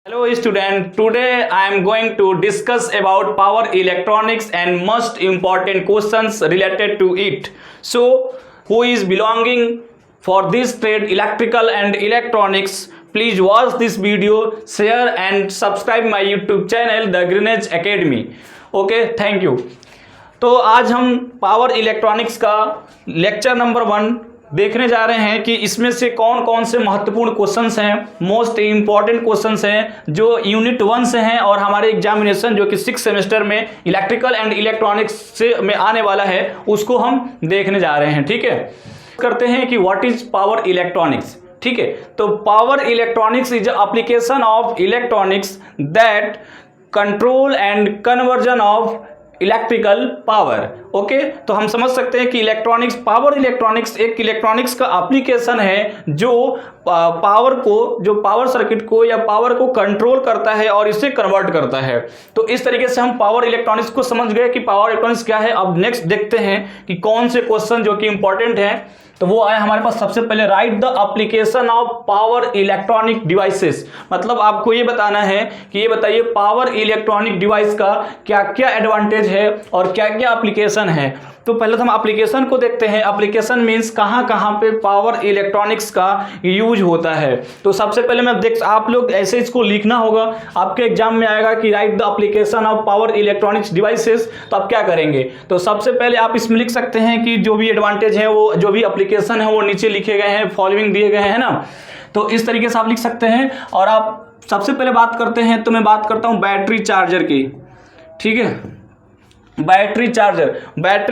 Hello student, today I am going to discuss about power electronics and most important questions related to it. So, who is belonging for this trade electrical and electronics, please watch this video, share and subscribe my YouTube channel The Green Edge Academy. Okay, thank you. तो आज हम power electronics का lecture number 1 देखने जा रहे हैं कि इसमें से कौन कौन से महत्वपूर्ण क्वेश्चंस हैं, मोस्ट इंपॉर्टेंट क्वेश्चंस हैं जो यूनिट 1 से हैं और हमारे एग्जामिनेशन जो कि 6 सेमेस्टर में इलेक्ट्रिकल एंड इलेक्ट्रॉनिक्स से में आने वाला है उसको हम देखने जा रहे हैं। ठीक है, करते हैं कि व्हाट इज पावर इलेक्ट्रॉनिक्स। ठीक है, तो power electronics is application of electronics that control and conversion of electrical power. Okay, तो हम समझ सकते हैं कि इलेक्ट्रॉनिक्स, पावर इलेक्ट्रॉनिक्स एक इलेक्ट्रॉनिक्स का एप्लीकेशन है जो पावर को, जो पावर सर्किट को या पावर को कंट्रोल करता है और इसे कन्वर्ट करता है। तो इस तरीके से हम पावर इलेक्ट्रॉनिक्स को समझ गए कि पावर इलेक्ट्रॉनिक्स क्या है। अब नेक्स्ट देखते हैं कि कौन से क्वेश्चन जो कि इंपॉर्टेंट है। तो वो आया हमारे पास सबसे पहले, right the application of power electronic devices. मतलब आपको ये बताना है कि ये बताइए पावर इलेक्ट्रॉनिक डिवाइस का क्या क्या एडवांटेज है और क्या क्या एप्लीकेशन है। तो पहले तो हम एप्लीकेशन को देखते हैं। एप्लीकेशन मींस कहाँ कहाँ पे पावर इलेक्ट्रॉनिक्स का यूज होता है। तो सबसे पहले मैं आप लोग ऐसे इसको लिखना होगा, आपके एग्जाम में आएगा कि right the application of power electronics devices. तो आप क्या करेंगे, तो सबसे पहले आप इसमें लिख सकते हैं कि जो भी एडवांटेज है, वो जो भी एप्लीकेशन है वो नीचे लिखे गए हैं, फॉलोइंग दिए गए हैं ना। तो इस तरीके से आप लिख सकते हैं। और आप सबसे पहले बात करते हैं, तो मैं बात करता हूँ बैटरी चार्जर की। ठीक है, बैटरी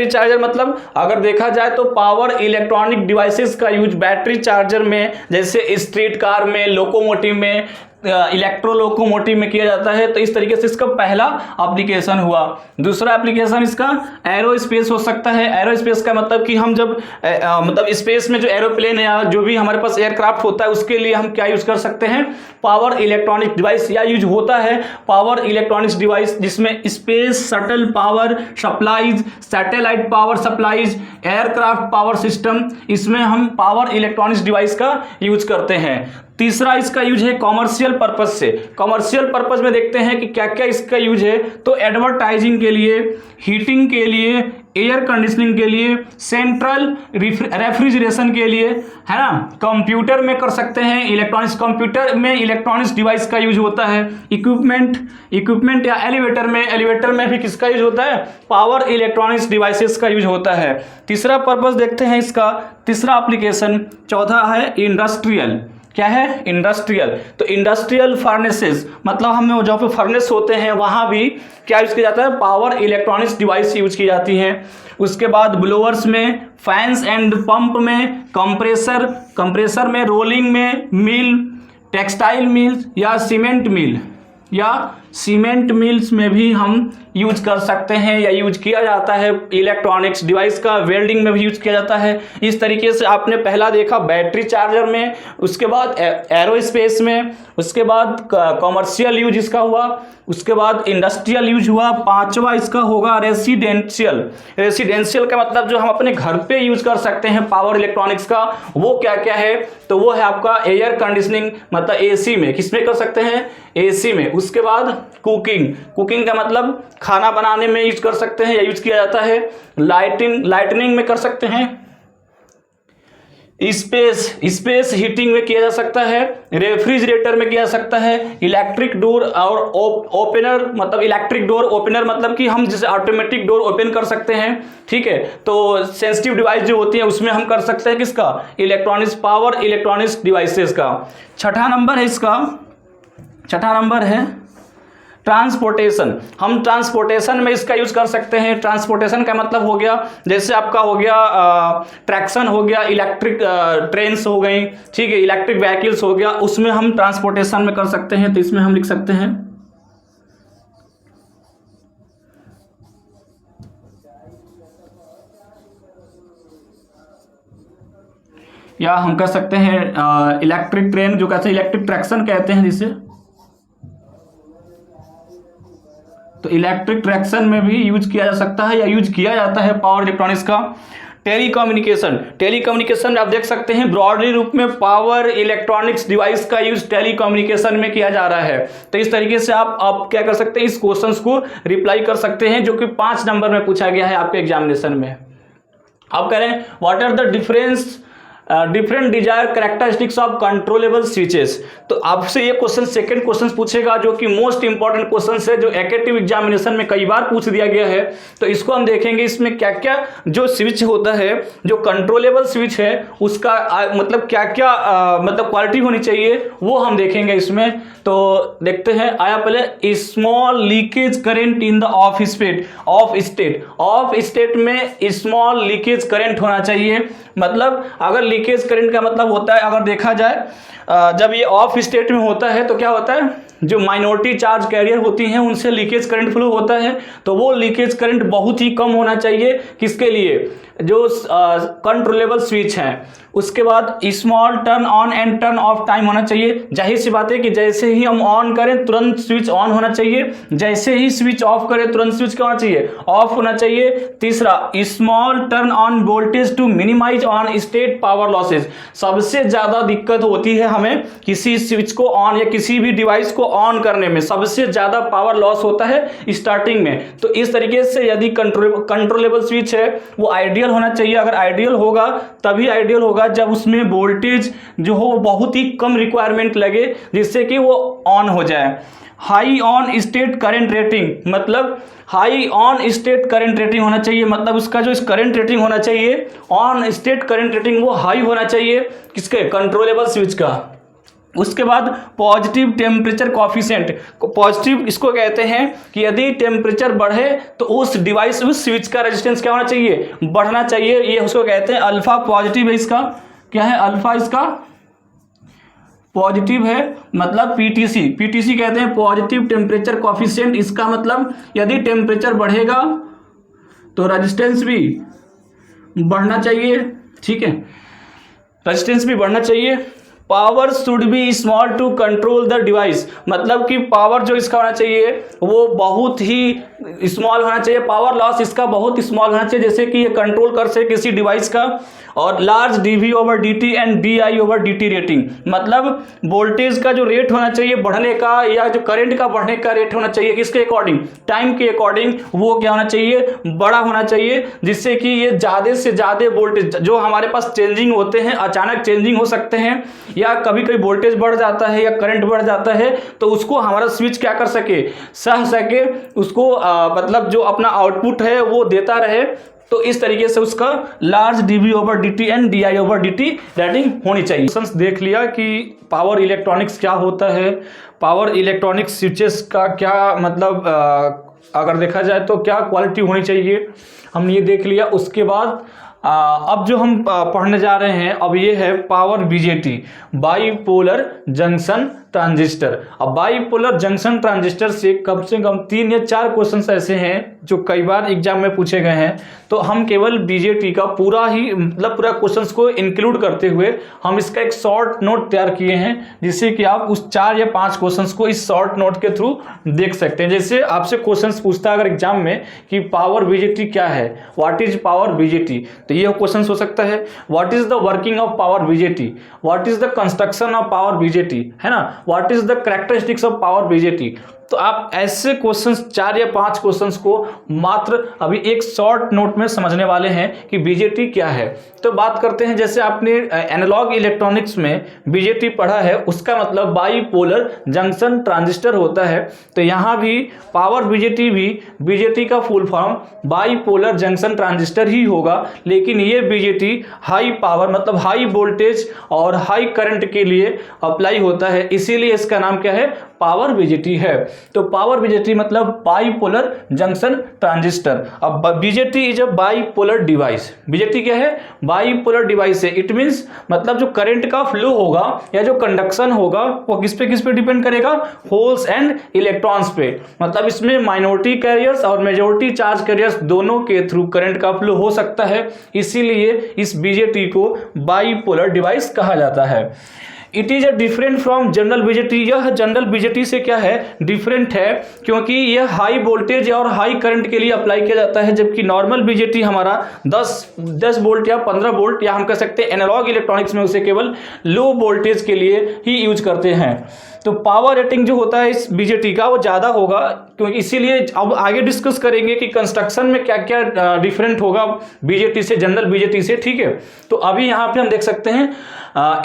चार्जर मतलब अगर देखा जाए तो पावर इलेक्ट्रॉनिक डिवाइसेस का यूज बैटरी चार्जर में, जैसे स्ट्रीट कार में, लोकोमोटिव में, इलेक्ट्रो लोकोमोटिव में किया जाता है। तो इस तरीके से इसका पहला एप्लीकेशन हुआ। दूसरा एप्लीकेशन इसका एरोस्पेस हो सकता है। एरोस्पेस का मतलब कि हम जब मतलब स्पेस में जो एरोप्लेन या जो भी हमारे पास एयरक्राफ्ट होता है उसके लिए हम क्या यूज कर सकते हैं, पावर इलेक्ट्रॉनिक डिवाइस या यूज होता है पावर इलेक्ट्रॉनिक्स डिवाइस, जिसमें space shuttle power supplies, satellite power supplies, aircraft power system, इसमें हम पावर इलेक्ट्रॉनिक्स डिवाइस का यूज करते हैं। तीसरा इसका यूज है कॉमर्शियल पर्पज से। कॉमर्शियल पर्पज में देखते हैं कि क्या क्या इसका यूज है। तो एडवर्टाइजिंग के लिए, हीटिंग के लिए, एयर कंडीशनिंग के लिए, सेंट्रल रेफ्रिजरेशन के लिए, है ना। कंप्यूटर में कर सकते हैं, इलेक्ट्रॉनिक्स, कंप्यूटर में इलेक्ट्रॉनिक्स डिवाइस का यूज होता है। इक्विपमेंट या एलिवेटर में भी किसका यूज होता है, पावर इलेक्ट्रॉनिक्स डिवाइसेस का यूज होता है। तीसरा पर्पज देखते हैं इसका, तीसरा एप्लीकेशन। चौथा है इंडस्ट्रियल। क्या है, इंडस्ट्रियल। तो इंडस्ट्रियल फर्नेसेस मतलब हमें जहाँ पे फर्नेस होते हैं वहाँ भी क्या यूज किया जाता है, पावर इलेक्ट्रॉनिक्स डिवाइस यूज की जाती हैं। उसके बाद ब्लोअर्स में, फैंस एंड पंप में, कंप्रेसर में, रोलिंग में, मिल, टेक्सटाइल मिल्स या सीमेंट मिल्स में भी हम यूज कर सकते हैं या यूज किया जाता है इलेक्ट्रॉनिक्स डिवाइस का। वेल्डिंग में भी यूज किया जाता है। इस तरीके से आपने पहला देखा बैटरी चार्जर में, उसके बाद एरोस्पेस में, उसके बाद कॉमर्शियल यूज इसका हुआ, उसके बाद इंडस्ट्रियल यूज हुआ। पांचवा इसका होगा रेसिडेंशियल का मतलब जो हम अपने घर पे यूज कर सकते हैं पावर इलेक्ट्रॉनिक्स का, वो क्या क्या है, तो वो है आपका एयर कंडीशनिंग, मतलब एसी में। किसमें कर सकते हैं, एसी में। उसके बाद कुकिंग का मतलब खाना बनाने में यूज कर सकते हैं या यूज किया जाता है। लाइटनिंग में कर सकते हैं। स्पेस हीटिंग में किया जा सकता है। रेफ्रिजरेटर में किया जा सकता है। इलेक्ट्रिक डोर और ओपनर मतलब इलेक्ट्रिक डोर ओपनर मतलब कि हम जैसे ऑटोमेटिक डोर ओपन कर सकते हैं। ठीक है, तो सेंसिटिव डिवाइस जो होती है उसमें हम कर सकते हैं किसका, इलेक्ट्रॉनिक्स, पावर इलेक्ट्रॉनिक्स डिवाइसेस का। छठा नंबर है ट्रांसपोर्टेशन। हम ट्रांसपोर्टेशन में इसका यूज कर सकते हैं। ट्रांसपोर्टेशन का मतलब हो गया, जैसे आपका हो गया ट्रैक्शन हो गया, इलेक्ट्रिक ट्रेन्स हो गई, ठीक है, इलेक्ट्रिक व्हीकल्स हो गया, उसमें हम ट्रांसपोर्टेशन में कर सकते हैं। तो इसमें हम लिख सकते हैं या हम कर सकते हैं इलेक्ट्रिक ट्रेन, जो कहते हैं इलेक्ट्रिक ट्रैक्शन कहते हैं जिसे। तो इलेक्ट्रिक ट्रैक्शन में भी यूज किया जा सकता है या यूज किया जाता है पावर इलेक्ट्रॉनिक्स का। टेलीकम्युनिकेशन। टेलीकम्युनिकेशन आप देख सकते हैं ब्रॉडली रूप में पावर इलेक्ट्रॉनिक्स डिवाइस का यूज टेलीकम्युनिकेशन में किया जा रहा है। तो इस तरीके से आप क्या कर सकते हैं, इस क्वेश्चंस को रिप्लाई कर सकते हैं, जो कि 5 नंबर में पूछा गया है आपके एग्जामिनेशन में। अब करें what are the different desire characteristics of controllable switches. तो आपसे ये क्वेश्चन सेकंड क्वेश्चन पूछेगा, जो कि मोस्ट इंपॉर्टेंट क्वेश्चन है, जो एकेटिव एग्जामिनेशन में कई बार पूछ दिया गया है। तो इसको हम देखेंगे, इसमें क्या क्या जो स्विच होता है, जो कंट्रोलेबल स्विच है, उसका मतलब क्या क्या मतलब क्वालिटी होनी चाहिए, वो हम देखेंगे इसमें। तो देखते हैं, आया पहले small leakage current in the of state में स्मॉल लीकेज करेंट होना चाहिए। मतलब अगर लीकेज करंट का मतलब होता है, अगर देखा जाए जब ये ऑफ स्टेट में होता है तो क्या होता है, जो माइनॉरिटी चार्ज कैरियर होती हैं उनसे लीकेज करंट फ्लो होता है। तो वो लीकेज करंट बहुत ही कम होना चाहिए, किसके लिए, जो कंट्रोलेबल स्विच हैं। उसके बाद small turn on and turn off time होना चाहिए। जाहिर सी बात है कि जैसे ही हम ऑन करें तुरंत स्विच ऑन होना चाहिए, जैसे ही स्विच ऑफ करें तुरंत स्विच क्या होना चाहिए, ऑफ होना चाहिए। तीसरा, small turn on voltage to minimise on state power losses. सबसे ज्यादा दिक्कत होती है हमें किसी स्विच को ऑन या किसी भी डिवाइस को ऑन करने में, सबसे ज्यादा पावर लॉस होता है स्टार्टिंग में। तो इस तरीके से यदि कंट्रोलेबल स्विच है वो आइडियल होना चाहिए। अगर आइडियल होगा तभी आइडियल होगा जब उसमें वोल्टेज जो हो बहुत ही कम रिक्वायरमेंट लगे, जिससे कि वो ऑन हो जाए। High on state current rating, मतलब high on state current rating होना चाहिए, मतलब उसका जो करंट रेटिंग होना चाहिए, ऑन स्टेट करंट रेटिंग वो हाई होना चाहिए, किसके, कंट्रोलेबल स्विच का। उसके बाद पॉजिटिव टेम्परेचर कॉफिशिएंट, पॉजिटिव इसको कहते हैं कि यदि टेम्परेचर बढ़े तो उस डिवाइस उस स्विच का रेजिस्टेंस क्या होना चाहिए, बढ़ना चाहिए। ये उसको कहते हैं अल्फा पॉजिटिव है, इसका क्या है, अल्फा इसका पॉजिटिव है, मतलब पीटीसी कहते हैं पॉजिटिव टेम्परेचर कॉफिशिएंट। इसका मतलब यदि टेम्परेचर बढ़ेगा तो रेजिस्टेंस भी बढ़ना चाहिए, ठीक है, रेजिस्टेंस भी बढ़ना चाहिए। Power should be small to control the device, मतलब कि पावर जो इसका होना चाहिए वो बहुत ही स्मॉल होना चाहिए, पावर लॉस इसका बहुत स्मॉल होना चाहिए, जैसे कि ये कंट्रोल कर सके किसी डिवाइस का। और large dv over dt and di over dt rating, मतलब वोल्टेज का जो रेट होना चाहिए बढ़ने का या जो करंट का बढ़ने का रेट होना चाहिए, किसके अकॉर्डिंग, टाइम के अकॉर्डिंग, वो क्या होना चाहिए, बड़ा होना चाहिए, जिससे कि ये ज़्यादा से ज़्यादा वोल्टेज जो हमारे पास चेंजिंग होते हैं, अचानक चेंजिंग हो सकते हैं, या कभी कभी वोल्टेज बढ़ जाता है या करंट बढ़ जाता है, तो उसको हमारा स्विच क्या कर सके, सह सके, उसको मतलब जो अपना आउटपुट है वो देता रहे। तो इस तरीके से उसका large dv over dt and di over dt rating होनी चाहिए। देख लिया कि पावर इलेक्ट्रॉनिक्स क्या होता है, पावर इलेक्ट्रॉनिक्स स्विचेस का क्या मतलब अगर देखा जाए तो क्या क्वालिटी होनी चाहिए, हमने ये देख लिया। उसके बाद अब जो हम पढ़ने जा रहे हैं अब ये है power BJT, bipolar junction transistor. अब बाईपोलर जंक्शन ट्रांजिस्टर से कम 3 या 4 क्वेश्चंस ऐसे हैं जो कई बार एग्जाम में पूछे गए हैं। तो हम केवल बीजेटी का पूरा ही मतलब पूरा क्वेश्चंस को इंक्लूड करते हुए हम इसका एक शॉर्ट नोट तैयार किए हैं, जिससे कि आप उस 4 या 5 क्वेश्चंस को इस शॉर्ट नोट के थ्रू देख सकते हैं। जैसे आपसे क्वेश्चंस पूछता है अगर एग्जाम में कि पावर बीजेटी क्या है, व्हाट इज पावर बीजेटी, तो ये क्वेश्चन हो सकता है। What is the working of power BJT, what is the construction of power BJT, है ना, what is the characteristics of power BJT. तो आप ऐसे क्वेश्चंस 4 या 5 क्वेश्चंस को मात्र अभी एक शॉर्ट नोट में समझने वाले हैं कि बीजेटी क्या है। तो बात करते हैं, जैसे आपने एनालॉग इलेक्ट्रॉनिक्स में बीजेटी पढ़ा है, उसका मतलब बाईपोलर जंक्शन ट्रांजिस्टर होता है। तो यहाँ भी पावर बीजेटी भी बीजेटी का full form bipolar junction transistor ही होगा, लेकिन ये बीजेटी हाई पावर मतलब हाई वोल्टेज और हाई करंट के लिए अप्लाई होता है, इसीलिए इसका नाम क्या है, पावर बीजेटी है। तो पावर बीजेटी मतलब बाईपोलर जंक्शन ट्रांजिस्टर। अब BJT is a bipolar device, BJT क्या है, बाईपोलर डिवाइस है। इट मींस मतलब जो करंट का फ्लो होगा या जो कंडक्शन होगा वो किस पे डिपेंड करेगा, होल्स एंड इलेक्ट्रॉन्स पे। मतलब इसमें माइनॉरिटी कैरियर्स और मेजॉरिटी चार्ज कैरियर्स दोनों के थ्रू करंट का फ्लो हो सकता है, इसीलिए इस बीजेटी को बाईपोलर डिवाइस कहा जाता है। It is a different from general BJT. यह जनरल बीजेटी से क्या है, डिफरेंट है, क्योंकि यह हाई वोल्टेज और हाई करंट के लिए अप्लाई किया जाता है, जबकि नॉर्मल बीजेटी हमारा 10 वोल्ट या 15 वोल्ट या हम कह सकते हैं एनालॉग इलेक्ट्रॉनिक्स में उसे केवल लो वोल्टेज के लिए ही यूज करते हैं। तो पावर रेटिंग जो होता है इस बीजेटी का वो ज़्यादा होगा, क्योंकि इसीलिए अब आगे डिस्कस करेंगे कि कंस्ट्रक्शन में क्या क्या डिफरेंट होगा बीजेटी से, जनरल बीजेटी से, ठीक है। तो अभी यहाँ पे हम देख सकते हैं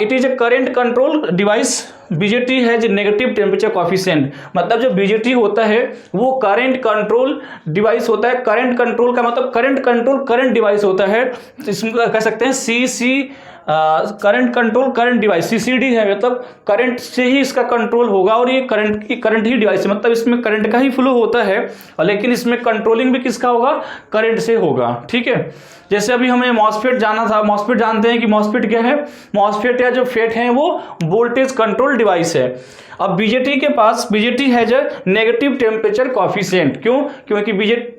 it is a current control device. BJT है जो नेगेटिव टेम्परेचर कॉफिशिएंट, मतलब जो बीजेटी होता है वो करंट कंट्रोल डिवाइस होता है। करंट कंट्रोल का मतलब करंट कंट्रोल करंट डिवाइस होता है, इसमें कह सकते हैं CC current control current device, CCD है, मतलब करंट से ही इसका कंट्रोल होगा और ये करंट ही डिवाइस है, मतलब इसमें करंट का ही फ्लो होता है, और लेकिन इसमें कंट्रोलिंग भी किसका होगा, करंट से होगा, ठीक है। जैसे अभी हमें मॉसफेट जाना था, मॉसफेट जानते हैं कि मॉसफेट क्या है, मॉसफेट या जो फेट है वो वोल्टेज कंट्रोल डिवाइस है। अब बीजेटी के पास बीजेटी है जो नेगेटिव टेम्परेचर कॉफिशिएंट, क्यों, क्योंकि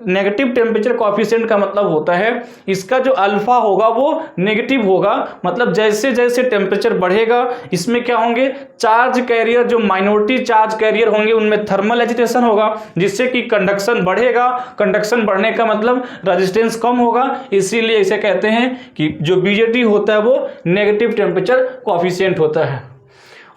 नेगेटिव टेम्परेचर कॉफिशिएंट का मतलब होता है इसका जो अल्फा होगा वो नेगेटिव होगा, मतलब जैसे जैसे टेम्परेचर बढ़ेगा इसमें क्या होंगे, चार्ज कैरियर, जो माइनॉरिटी चार्ज कैरियर होंगे उनमें थर्मल एजिटेशन होगा, जिससे कि कंडक्शन बढ़ेगा। कंडक्शन बढ़ने का मतलब रेजिस्टेंस कम होगा, इसीलिए इसे कहते हैं कि जो बीजेटी होता है वो नेगेटिव टेम्परेचर कॉफिशिएंट होता है।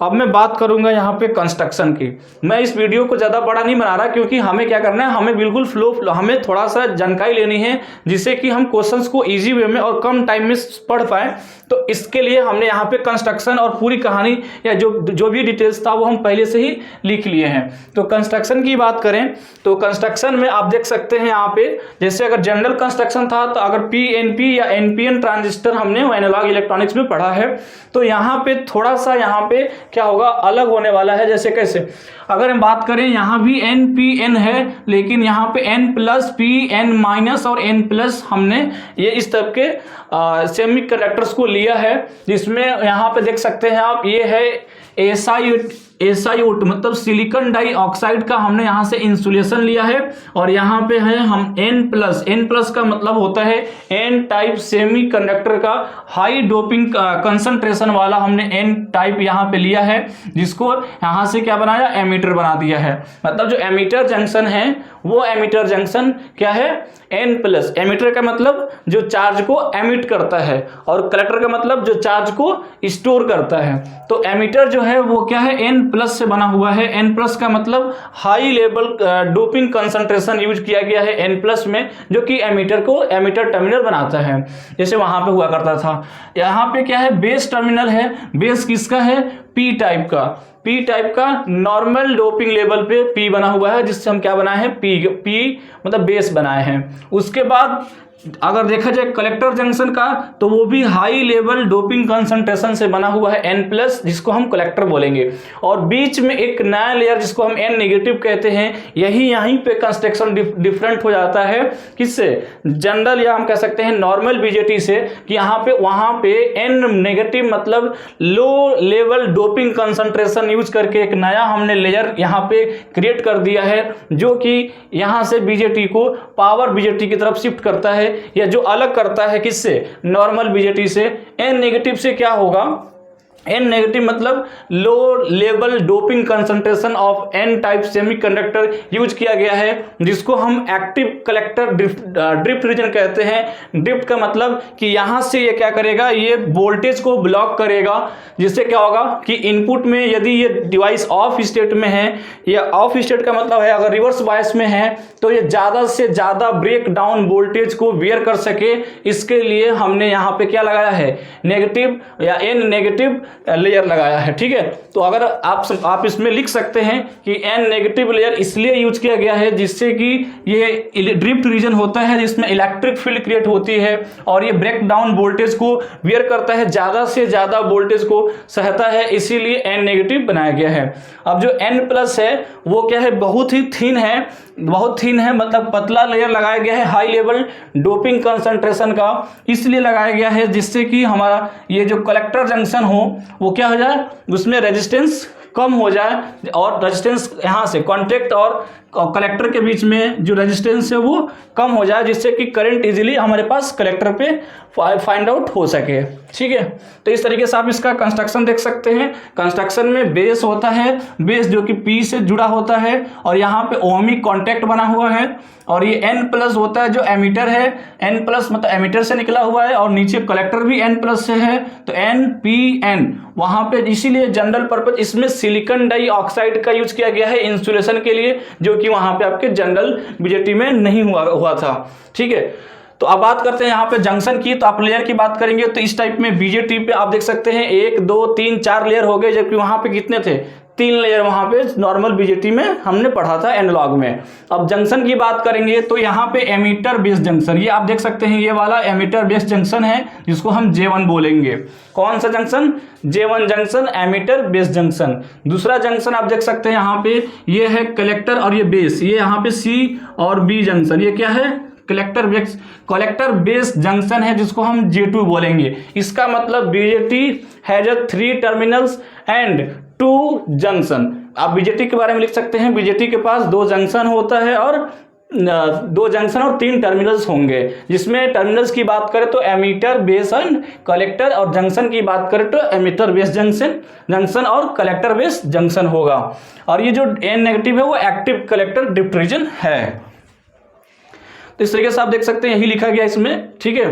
अब मैं बात करूंगा यहाँ पे कंस्ट्रक्शन की। मैं इस वीडियो को ज़्यादा बड़ा नहीं बना रहा, क्योंकि हमें क्या करना है, हमें बिल्कुल फ्लो हमें थोड़ा सा जानकारी लेनी है, जिससे कि हम क्वेश्चंस को इजी वे में और कम टाइम में पढ़ पाएँ। तो इसके लिए हमने यहाँ पे कंस्ट्रक्शन और पूरी कहानी या जो भी डिटेल्स था वो हम पहले से ही लिख लिए हैं। तो कंस्ट्रक्शन की बात करें तो कंस्ट्रक्शन में आप देख सकते हैं यहाँ पे, जैसे अगर जनरल कंस्ट्रक्शन था तो अगर पीएनपी या एनपीएन ट्रांजिस्टर हमने एनालॉग इलेक्ट्रॉनिक्स में पढ़ा है, तो यहाँ पे थोड़ा सा यहाँ पे क्या होगा, अलग होने वाला है। जैसे कैसे, अगर हम बात करें यहाँ भी एन पी एन है, लेकिन यहाँ पे N plus P N minus और एन प्लस हमने ये इस तरह के सेमी कंडक्टर्स को लिया है, जिसमें यहाँ पे देख सकते हैं आप, ये है एसआईओट मतलब सिलिकॉन डाइऑक्साइड का हमने यहाँ से इंसुलेशन लिया है, और यहाँ पे है हम एन प्लस का मतलब होता है एन टाइप सेमी कंडक्टर का हाई डोपिंग कंसंट्रेशन वाला हमने एन टाइप यहाँ पे लिया है, जिसको यहाँ से क्या बनाया, एमीटर बना दिया है। मतलब जो एमीटर जंक्शन है वो एमीटर जंक्शन क्या है, एन प्लस। एमीटर का मतलब जो चार्ज को एमिट करता है, और कलेक्टर का मतलब जो चार्ज को स्टोर करता है। तो एमीटर जो है वो क्या है, एन प्लस से बना हुआ है। एन प्लस का मतलब high level doping concentration use किया गया है एन प्लस में, जो कि एमीटर को एमीटर टर्मिनल बनाता है, जैसे वहां पे हुआ करता था। यहाँ पे क्या है, बेस टर्मिनल है। बेस किसका है, पी टाइप का नॉर्मल डोपिंग लेवल पे पी बना हुआ है, जिससे हम क्या बनाए हैं, पी मतलब बेस बनाए हैं। उसके बाद अगर देखा जाए कलेक्टर जंक्शन का, तो वो भी हाई लेवल डोपिंग कंसंट्रेशन से बना हुआ है एन प्लस, जिसको हम कलेक्टर बोलेंगे। और बीच में एक नया लेयर जिसको हम एन नेगेटिव कहते हैं, यहीं पे कंस्ट्रक्शन डिफरेंट हो जाता है किससे, जनरल या हम कह सकते हैं नॉर्मल बीजेटी से, कि यहाँ पे वहाँ पे एन नेगेटिव मतलब low level doping concentration use करके एक नया हमने लेयर यहाँ पे क्रिएट कर दिया है, जो कि यहाँ से बीजेटी को पावर बीजेटी की तरफ शिफ्ट करता है, या जो अलग करता है किससे, नॉर्मल बीजेटी से। एन नेगेटिव से क्या होगा, एन नेगेटिव मतलब low level doping concentration of N type semiconductor use किया गया है, जिसको हम एक्टिव कलेक्टर ड्रिफ्ट रीजन कहते हैं। ड्रिफ्ट का मतलब कि यहाँ से ये क्या करेगा, ये वोल्टेज को ब्लॉक करेगा, जिससे क्या होगा कि इनपुट में यदि ये डिवाइस ऑफ स्टेट में है, या ऑफ स्टेट का मतलब है अगर रिवर्स बायस में है, तो ये ज़्यादा से ज़्यादा ब्रेक डाउन वोल्टेज को बेयर कर सके। इसके लिए हमने यहाँ पे क्या लगाया है, नेगेटिव या एन नेगेटिव लेयर लगाया है, ठीक है। तो अगर आप इसमें लिख सकते हैं कि एन नेगेटिव लेयर इसलिए यूज किया गया है जिससे कि ये ड्रिफ्ट रीजन होता है, जिसमें इलेक्ट्रिक फील्ड क्रिएट होती है, और ये ब्रेक डाउन वोल्टेज को वेयर करता है, ज़्यादा से ज़्यादा वोल्टेज को सहता है, इसीलिए एन नेगेटिव बनाया गया है। अब जो एन प्लस है वो क्या है, बहुत ही थिन है, मतलब पतला लेयर लगाया गया है हाई लेवल डोपिंग कंसंट्रेशन का, इसलिए लगाया गया है जिससे कि हमारा ये जो कलेक्टर जंक्शन हो वो क्या हो जाए, उसमें रेजिस्टेंस कम हो जाए और रेजिस्टेंस यहाँ से कॉन्टैक्ट और कलेक्टर के बीच में जो रेजिस्टेंस है वो कम हो जाए, जिससे कि करंट इजीली हमारे पास कलेक्टर पे फाइंड आउट हो सके। ठीक है, तो इस तरीके से आप इसका कंस्ट्रक्शन देख सकते हैं। कंस्ट्रक्शन में बेस होता है, बेस जो कि पी से जुड़ा होता है और यहाँ पे ओमिक कॉन्टैक्ट बना हुआ है, और ये N प्लस होता है जो एमीटर है, N प्लस मतलब एमीटर से निकला हुआ है, और नीचे कलेक्टर भी N प्लस से है, तो NPN वहां पे इसीलिए जनरल पर्पज इसमें सिलिकॉन डाइऑक्साइड का यूज किया गया है इंसुलेशन के लिए, जो कि वहां पे आपके जनरल बीजेटी में नहीं हुआ था। ठीक है, तो अब बात करते हैं यहाँ पे जंक्शन की। तो आप लेयर की बात करेंगे तो इस टाइप में बीजेटी पे आप देख सकते हैं 1 2 3 4 लेयर हो गए, जबकि वहां पे कितने थे, 3 लेयर वहां पे नॉर्मल बीजेटी में हमने पढ़ा था एनालॉग में। अब जंक्शन की बात करेंगे तो यहाँ पे एमीटर बेस जंक्शन, ये आप देख सकते हैं, ये वाला एमीटर बेस जंक्शन है जिसको हम J1 बोलेंगे। कौन सा junction, J1 junction, emitter base junction. दूसरा जंक्शन आप देख सकते हैं यहाँ पे, ये है कलेक्टर और ये बेस, ये यहाँ पे C और B जंक्शन, ये क्या है, कलेक्टर बेस जंक्शन है जिसको हम J2 बोलेंगे। इसका मतलब BJT has 3 terminals and 2 junction. आप बीजेटी के बारे में लिख सकते हैं, बीजेटी के पास 2 जंक्शन होता है और 2 जंक्शन और 3 टर्मिनल्स होंगे, जिसमें टर्मिनल्स की बात करें तो एमीटर बेस एंड कलेक्टर, और जंक्शन की बात करें तो एमीटर बेस जंक्शन और कलेक्टर बेस जंक्शन होगा। और ये जो N नेगेटिव है वो एक्टिव कलेक्टर ड्रिफ्ट रीजन है। तो इस तरीके से आप देख सकते हैं, यही लिखा गया इसमें। ठीक है,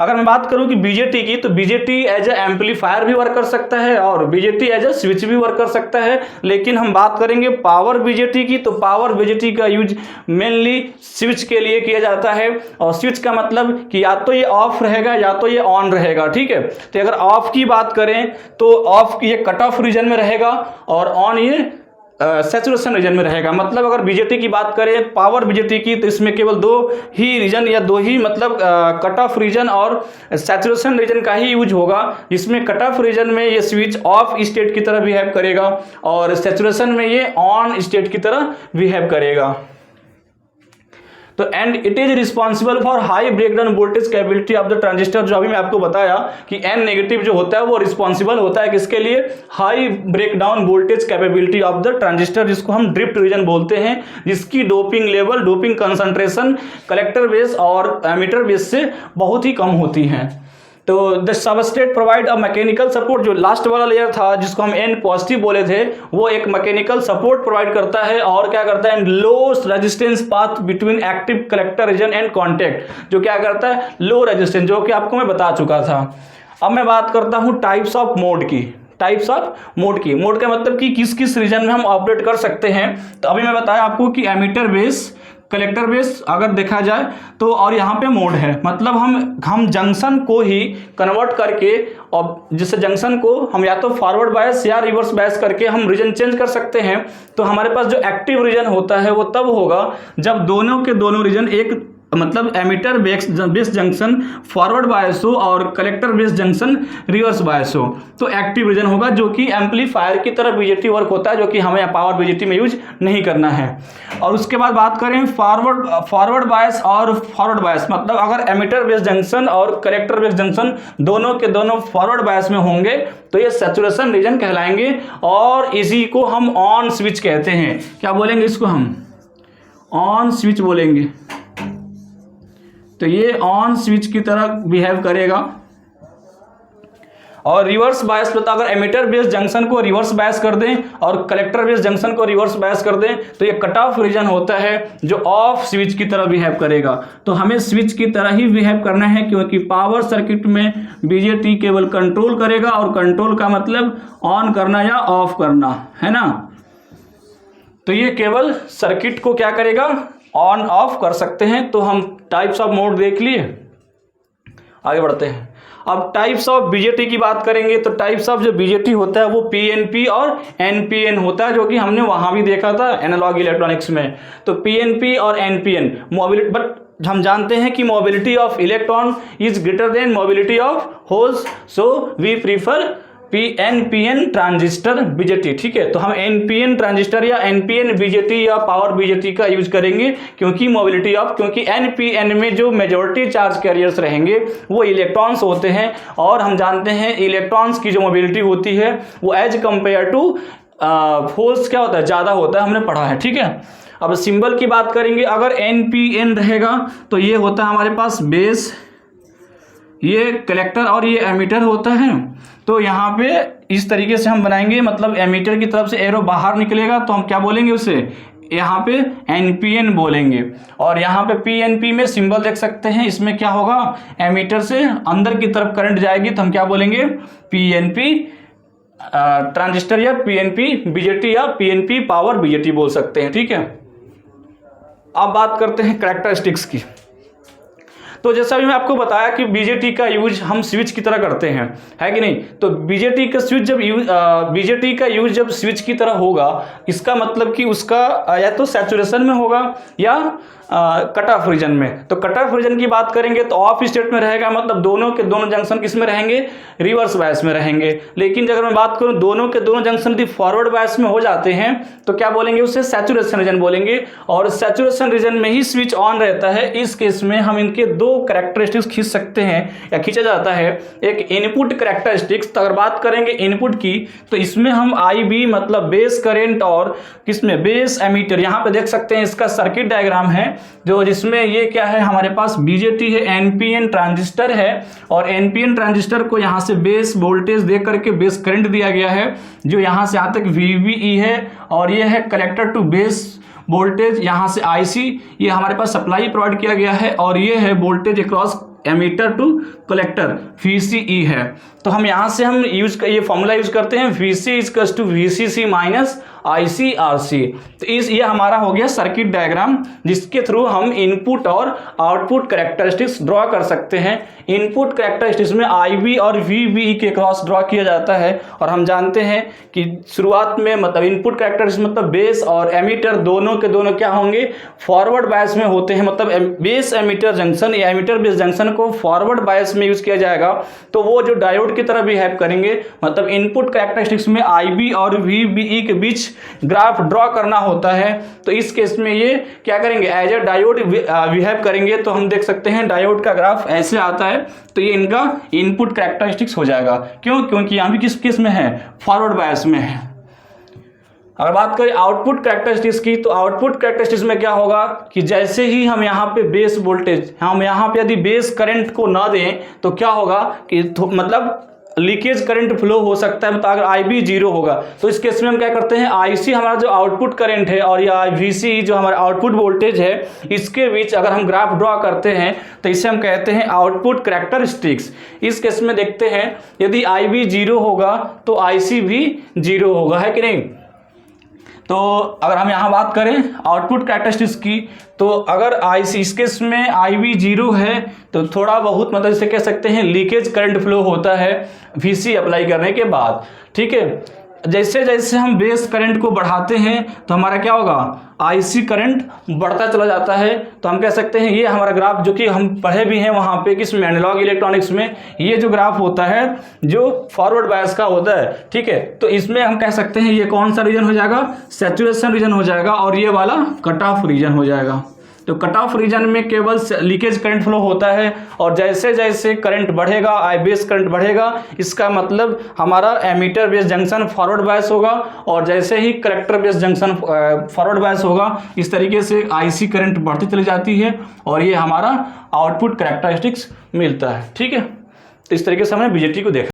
अगर मैं बात करूं कि बीजेटी की, तो बीजेटी एज ए एम्पलीफायर भी वर्क कर सकता है और बीजेटी एज ए स्विच भी वर्क कर सकता है। लेकिन हम बात करेंगे पावर बीजेटी की, तो पावर बीजेटी का यूज मेनली स्विच के लिए किया जाता है, और स्विच का मतलब कि या तो ये ऑफ रहेगा या तो ये ऑन रहेगा। ठीक है, तो अगर ऑफ की बात करें तो ऑफ ये कट ऑफ रीजन में रहेगा और ऑन ये सैचुरेशन रीजन में रहेगा। मतलब अगर बीजेटी की बात करें पावर बीजेटी की, तो इसमें केवल 2 ही रीजन या 2 ही मतलब कट ऑफ रीजन और सैचुरेशन रीजन का ही यूज होगा, जिसमें कट ऑफ रीजन में ये स्विच ऑफ स्टेट की तरह बिहेव करेगा और सैचुरेशन में ये ऑन स्टेट की तरह बिहेव करेगा। तो and it is responsible for high breakdown voltage capability of the transistor. जो अभी मैं आपको बताया कि N नेगेटिव जो होता है वो रिस्पॉन्सिबल होता है किसके लिए, high breakdown voltage capability of the transistor, जिसको हम ड्रिफ्ट रीजन बोलते हैं, जिसकी doping level, doping concentration collector base और एमीटर बेस से बहुत ही कम होती हैं। तो the substrate provide a mechanical support, जो लास्ट वाला लेयर था जिसको हम N पॉजिटिव बोले थे, वो एक मैकेनिकल सपोर्ट प्रोवाइड करता है और क्या करता है, low resistance path between active collector region and contact, जो क्या करता है, लो रेजिस्टेंस, जो कि आपको मैं बता चुका था। अब मैं बात करता हूँ टाइप्स ऑफ मोड की। टाइप्स ऑफ मोड की, मोड का मतलब कि किस किस रीजन में हम ऑपरेट कर सकते हैं। तो अभी मैं बताया आपको कि एमीटर बेस, कलेक्टर बेस अगर देखा जाए तो, और यहाँ पे मोड है, मतलब हम जंक्शन को ही कन्वर्ट करके, और जिससे जंक्शन को हम या तो फॉरवर्ड बायस या रिवर्स बायस करके हम रीजन चेंज कर सकते हैं। तो हमारे पास जो एक्टिव रीजन होता है वो तब होगा जब दोनों के दोनों रीजन एक, मतलब emitter base junction forward bias हो और collector base junction reverse bias हो, तो एक्टिव रीजन होगा, जो कि एम्पलीफायर की तरह बीजेटी वर्क होता है, जो कि हमें पावर बीजेटी में यूज नहीं करना है। और उसके बाद बात करें फॉरवर्ड बायस और फॉरवर्ड बायस, मतलब अगर एमीटर बेस जंक्शन और कलेक्टर बेस जंक्शन दोनों के दोनों फॉरवर्ड बायस में होंगे तो ये सैचुरेशन रीजन कहलाएंगे, और इसी को हम ऑन स्विच कहते हैं। क्या बोलेंगे इसको, हम ऑन स्विच बोलेंगे। तो ये ऑन स्विच की तरह बिहेव करेगा। और रिवर्स बायस पे, तो अगर एमीटर बेस जंक्शन को रिवर्स बायस कर दें और कलेक्टर बेस जंक्शन को रिवर्स बायस कर दें तो ये कट ऑफ रीजन होता है जो ऑफ स्विच की तरह बिहेव करेगा। तो हमें स्विच की तरह ही बिहेव करना है, क्योंकि पावर सर्किट में बीजेटी केवल कंट्रोल करेगा, और कंट्रोल का मतलब ऑन करना या ऑफ करना है ना। तो ये केवल सर्किट को क्या करेगा, ऑन ऑफ कर सकते हैं। तो हम टाइप्स ऑफ मोड देख लिए, आगे बढ़ते हैं। अब टाइप्स ऑफ बीजेटी की बात करेंगे तो टाइप्स ऑफ जो बीजेटी होता है वो पीएनपी और एनपीएन होता है, जो कि हमने वहां भी देखा था एनालॉग इलेक्ट्रॉनिक्स में। तो पीएनपी और एनपीएन मोबिलिटी, बट हम जानते हैं कि mobility of electron is greater than mobility of holes, so we prefer NPN transistor BJT. ठीक है, तो हम एनपीएन ट्रांजिस्टर या एनपीएन बीजेटी या पावर बीजेटी का यूज करेंगे, क्योंकि मोबिलिटी ऑफ, क्योंकि एनपीएन में जो मेजॉरिटी चार्ज कैरियर्स रहेंगे वो इलेक्ट्रॉन्स होते हैं, और हम जानते हैं इलेक्ट्रॉन्स की जो मोबिलिटी होती है वो एज कंपेयर टू फोर्स क्या होता है, ज़्यादा होता है, हमने पढ़ा है, ठीक है। अब सिंबल की बात करेंगे, अगर NPN रहेगा तो ये होता है हमारे पास बेस, ये कलेक्टर और ये एमीटर होता है। तो यहाँ पे इस तरीके से हम बनाएंगे, मतलब एमीटर की तरफ से एरो बाहर निकलेगा तो हम क्या बोलेंगे उसे, यहाँ पे NPN बोलेंगे। और यहाँ पे PNP में सिंबल देख सकते हैं, इसमें क्या होगा, एमीटर से अंदर की तरफ करंट जाएगी तो हम क्या बोलेंगे, PNP ट्रांजिस्टर या PNP BJT या PNP पावर BJT बोल सकते हैं, ठीक है। अब बात करते हैं कैरेक्टरिस्टिक्स की। तो जैसा भी मैं आपको बताया कि बीजेटी का यूज हम स्विच की तरह करते हैं, है कि नहीं। तो बीजेटी का स्विच जब बीजेटी का यूज जब स्विच की तरह होगा, इसका मतलब कि उसका या तो सैचुरेशन में होगा या कट ऑफ रीजन में। तो कट ऑफ रीजन की बात करेंगे तो ऑफ स्टेट में रहेगा, मतलब दोनों के दोनों जंक्शन किस में रहेंगे, रिवर्स बायस में रहेंगे। लेकिन अगर मैं बात करूं दोनों के दोनों जंक्शन यदि फॉरवर्ड बायस में हो जाते हैं तो क्या बोलेंगे, उसे सैचुरेशन रीजन बोलेंगे। और सैचुरेशन रीजन में ही स्विच ऑन रहता है। इस केस में हम इनके दो कैरेक्टरिस्टिक्स खींच सकते हैं या खींचा जाता है। एक इनपुट कैरेक्टरिस्टिक्स, तो अगर बात करेंगे इनपुट की तो इसमें हम IB मतलब बेस करेंट और किसमें, बेस एमीटर, यहाँ पे देख सकते हैं इसका सर्किट डायग्राम है जो जिसमें ये क्या है, हमारे पास BJT है, NPN ट्रांजिस्टर है और NPN ट्रांजिस्टर को यहाँ से बेस वोल्टेज दे करके बेस करंट दिया गया है जो यहाँ से यहाँ तक VBE है। और ये है कलेक्टर टू बेस वोल्टेज, यहाँ से IC ये हमारे पास सप्लाई प्रोवाइड किया गया है। और ये है voltage across emitter to collector VCE है। तो हम यहाँ से हम ये फॉर्मूला यूज करते हैं, VC equals to VCC minus ICRC। तो ये हमारा हो गया सर्किट डायग्राम जिसके थ्रू हम इनपुट और आउटपुट कैरेक्टरिस्टिक्स ड्रॉ कर सकते हैं। इनपुट कैरेक्टरिस्टिक्स में IB और VBE के क्रॉस ड्रॉ किया जाता है। और हम जानते हैं कि शुरुआत में मतलब इनपुट कैरेक्टरिस्टिक्स मतलब बेस और एमीटर दोनों के दोनों क्या होंगे, फॉरवर्ड बायस में होते हैं। मतलब बेस एमीटर जंक्शन या एमीटर बेस जंक्शन को फॉरवर्ड बायस में यूज किया जाएगा तो वो जो डायोड की तरह बिहेव करेंगे। मतलब इनपुट कैरेक्टरिस्टिक्स में IB और VBE के बीच ग्राफ ड्रॉ करना होता है। तो इस केस में ये क्या करेंगे, एज ए डायोड बिहेव करेंगे। तो हम देख सकते हैं डायोड का ग्राफ ऐसे आता है। तो ये इनका इनपुट कैरेक्टरिस्टिक्स हो जाएगा। क्यों, क्योंकि यहाँ भी किस केस में है, फॉरवर्ड बायस में है। अगर बात करें आउटपुट कैरेक्टरिस्टिक्स की तो आउटपुट कैरेक्टरिस्टिक्स में क्या होगा कि जैसे ही हम यहाँ पे बेस वोल्टेज, हम यहाँ पे यदि बेस करंट को ना दें तो क्या होगा कि मतलब लीकेज करंट फ्लो हो सकता है। मतलब अगर IB 0 होगा तो इस केस में हम क्या करते हैं, IC हमारा जो आउटपुट करंट है और या VC जो हमारा आउटपुट वोल्टेज है, इसके बीच अगर हम ग्राफ ड्रॉ करते हैं तो इसे हम कहते हैं आउटपुट कैरेक्टरिस्टिक्स। इस केस में देखते हैं यदि IB 0 होगा तो IC भी 0 होगा, है कि नहीं। तो अगर हम यहाँ बात करें आउटपुट कैरेक्टरिस्टिक्स की तो अगर IC इस केस में IB 0 है तो थोड़ा बहुत मतलब इसे कह सकते हैं लीकेज करंट फ्लो होता है VC अप्लाई करने के बाद, ठीक है। जैसे जैसे हम बेस करंट को बढ़ाते हैं तो हमारा क्या होगा, IC करंट बढ़ता चला जाता है। तो हम कह सकते हैं ये हमारा ग्राफ जो कि हम पढ़े भी हैं वहाँ पे किसमें, एनालॉग इलेक्ट्रॉनिक्स में, ये जो ग्राफ होता है जो फॉरवर्ड बायस का होता है, ठीक है। तो इसमें हम कह सकते हैं ये कौन सा रीजन हो जाएगा, सैचुरेशन रीजन हो जाएगा और ये वाला कट ऑफ रीजन हो जाएगा। तो कट ऑफ रीजन में केवल लीकेज करंट फ्लो होता है और जैसे जैसे करंट बढ़ेगा, बेस करंट बढ़ेगा, इसका मतलब हमारा emitter base junction forward bias होगा और जैसे ही collector base junction forward bias होगा इस तरीके से IC करंट बढ़ती चली जाती है और ये हमारा आउटपुट कैरेक्टरिस्टिक्स मिलता है, ठीक है। तो इस तरीके से हमने BJT को देखा।